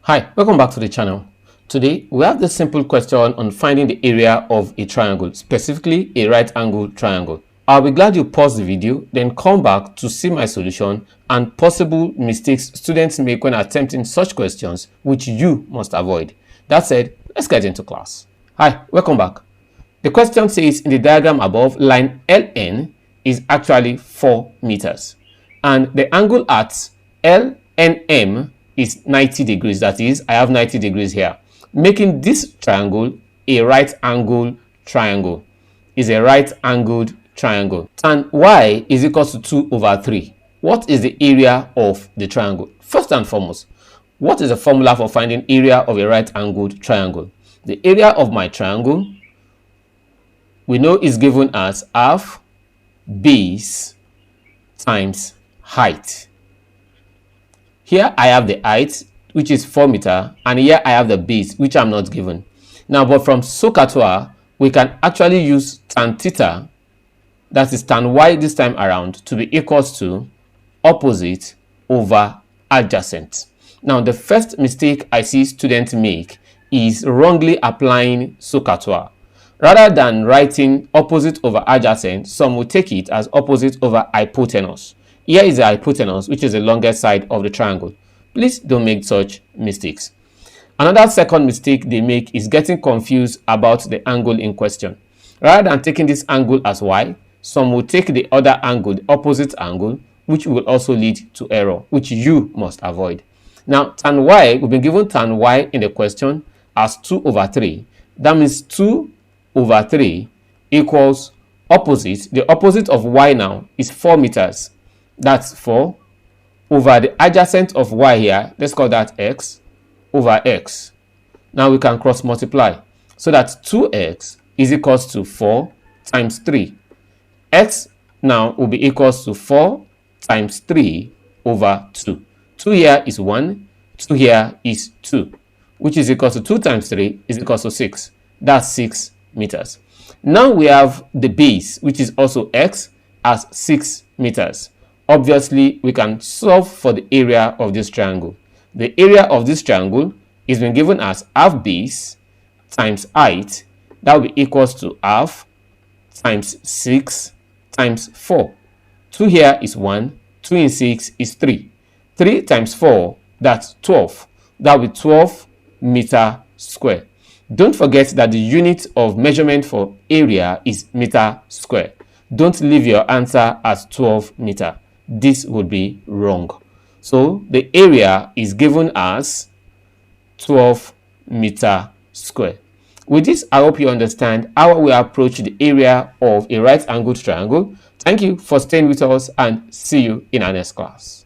Hi, welcome back to the channel. Today we have this simple question on finding the area of a triangle, specifically a right angle triangle. I'll be glad you pause the video, then come back to see my solution and possible mistakes students make when attempting such questions, which you must avoid. That said, let's get into class. Hi, welcome back. The question says in the diagram above, line LN is actually 4 meters and the angle at LNM is 90 degrees. That is, I have 90 degrees here, making this triangle a right angled triangle. Is a right angled triangle. Tan y is equal to 2/3. What is the area of the triangle? First and foremost, what is the formula for finding area of a right angled triangle? The area of my triangle we know is given as half base times height. Here I have the height, which is 4 meters, and here I have the base, which I'm not given. Now, but from SOHCAHTOA, we can actually use tan theta, that is tan y this time around, to be equals to opposite over adjacent. Now, the first mistake I see students make is wrongly applying SOHCAHTOA. Rather than writing opposite over adjacent, some will take it as opposite over hypotenuse. Here is the hypotenuse, which is the longest side of the triangle. Please don't make such mistakes. Another second mistake they make is getting confused about the angle in question. Rather than taking this angle as y, some will take the other angle, the opposite angle, which will also lead to error, which you must avoid. Now, tan y, we've been given tan y in the question as 2/3. That means 2/3 equals opposite. The opposite of y now is 4 meters. That's 4 over the adjacent of y here. Let's call that x over x. Now we can cross multiply. So that 2x is equals to 4 times 3. X now will be equals to 4 times 3 over 2. 2 here is 1. 2 here is 2. Which is equals to 2 times 3 is equals to 6. That's 6 meters. Now we have the base, which is also x, as 6 meters. Obviously, we can solve for the area of this triangle. The area of this triangle is been given as half base times height. That will be equals to half times 6 times 4. 2 here is 1. 2 in 6 is 3. 3 times 4, that's 12. That will be 12 meter square. Don't forget that the unit of measurement for area is meter square. Don't leave your answer as 12 meter. This would be wrong. So the area is given as 12 meter square. With this, I hope you understand how we approach the area of a right angled triangle. Thank you for staying with us and see you in our next class.